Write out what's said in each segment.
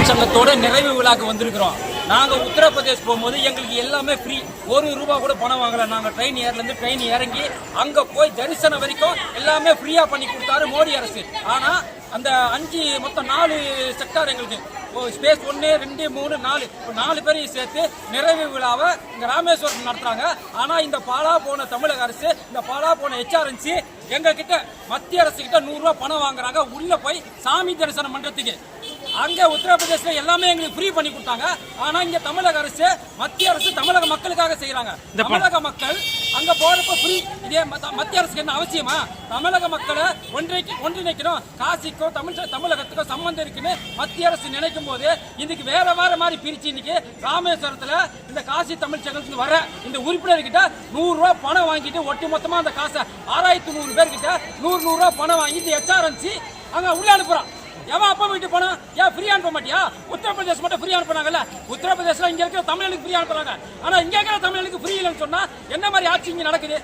சங்கத்தோட நிறைவு விழாக்கு வந்திருக்கிறோம். நாங்கள் உத்தரப்பிரதேஷ் போகும்போது எங்களுக்கு எல்லாமே ஃப்ரீ, ₹1 கூட பணம் வாங்கலை. நாங்கள் ட்ரெயின் ஏர்லேருந்து ட்ரெயின் இறங்கி அங்கே போய் தரிசனம் வரைக்கும் எல்லாமே ஃப்ரீயாக பண்ணி கொடுத்தாரு மோடி அரசு. ஆனால் அந்த 5 மொத்தம் 4 செக்டார் எங்களுக்கு ஸ்பேஸ் 1 2 3 4 பேரையும் சேர்த்து நிறைவு விழாவை இங்கே ராமேஸ்வரம் நடத்துகிறாங்க. ஆனால் இந்த பாலா போன தமிழக அரசு, இந்த பாலா போன HRNC எங்ககிட்ட மத்திய அரசு கிட்ட ₹100 பணம் வாங்குறாங்க உள்ள போய் சாமி தரிசனம் பண்றதுக்கு. அங்க உத்தரப்பிரதேசல எல்லாமே எங்களுக்கு ஃப்ரீ பண்ணி கொடுத்தாங்க. ஆனா இங்க தமிழக அரசு, மத்திய அரசு தமிழக மக்களுக்காக செய்யறாங்க. தமிழக மக்கள் அங்க போறப்ப ஃப்ரீ. இதே மத்திய அரசுக்கு என்ன அவசியமா? தமிழக மக்களை ஒன்றிணைக்கணும், காசிக்கோ தமிழகத்துக்கோ சம்பந்தம் இருக்குன்னு மத்திய அரசு நினைக்கும் போது இன்னைக்கு வேற மாதிரி பிரிச்சு இன்னைக்கு ராமேஸ்வரத்துல இந்த காசி தமிழ் சங்கத்துக்கு வர இந்த உறுப்பினர்கிட்ட ₹100 பணம் வாங்கிட்டு ஒட்டு மொத்தமா அந்த காசை 6100 பேர்கிட்ட ₹100 பணம் வாங்கிட்டு HRNC அங்க உள்ள அனுப்புறான். எவன் அப்பா வீட்டு போனா ஏன் ஃப்ரீ அனுப்ப மாட்டியா? உத்தரப்பிரதேசம் மட்டும் ஃப்ரீ அனுப்புறாங்கல்ல. உத்தரப்பிரதேசல இங்க இருக்கிற தமிழர்களுக்கு ஃப்ரீ அனுப்புறாங்க. ஆனா இங்க இருக்கிற தமிழர்களுக்கு ஃப்ரீ இல்லைன்னு சொன்னா என்ன மாதிரி ஆட்சி இங்க நடக்குது?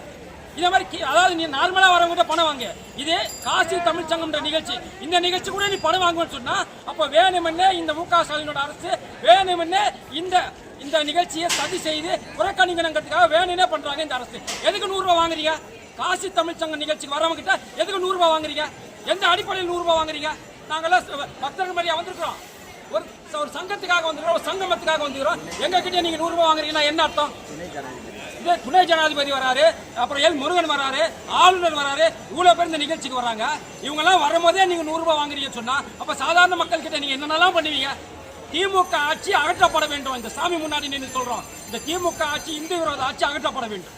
இதே மாதிரி அதாவது நீ நார்மலா வரவங்க பணம் வாங்க. இது காசி தமிழ் சங்கம்ன்ற நிகழ்ச்சி. இந்த நிகழ்ச்சி கூட நீ பணம் வாங்குவேன்னு சொன்னா அப்ப வேணுமென்னே இந்த மு.க. ஸ்டாலினோட அரசு வேணுமென்னே இந்த நிகழ்ச்சியை சதி செய்து புறக்கணிக்கணுங்கிறதுக்காக வேணும்னே பண்றாங்க இந்த அரசு. எதுக்கு ₹100 வாங்குறீங்க? காசி தமிழ் சங்கம் நிகழ்ச்சிக்கு வரவங்க கிட்ட எதுக்கு ₹100 வாங்குறீங்க? எந்த அடிப்படையில் ₹100 வாங்குறீங்க? நாங்கெல்லாம் பக்தர்கள் மாதிரியா வந்திருக்கிறோம், ஒரு சங்கத்துக்காக வந்துக்கிறோம், ஒரு சங்கமத்துக்காக வந்துக்கிறோம். எங்க கிட்ட நீங்க ₹100 வாங்குறீங்கன்னா என்ன அர்த்தம்? இதே துணை ஜனாதிபதி வராரு, அப்புறம் எல் முருகன் வராரு, ஆளுநர் வராரு, இவ்வளவு பேர் இந்த நிகழ்ச்சிக்கு வராங்க. இவங்க எல்லாம் வரும்போதே நீங்க ₹100 வாங்குறீங்கன்னு சொன்னா அப்ப சாதாரண மக்கள் கிட்ட நீங்க என்னென்னலாம் பண்ணுவீங்க? திமுக ஆட்சி அகற்றப்பட வேண்டும். இந்த சாமி முன்னாடி நின்று சொல்றோம், இந்த திமுக ஆட்சி, இந்து விரோத ஆட்சி அகற்றப்பட வேண்டும்.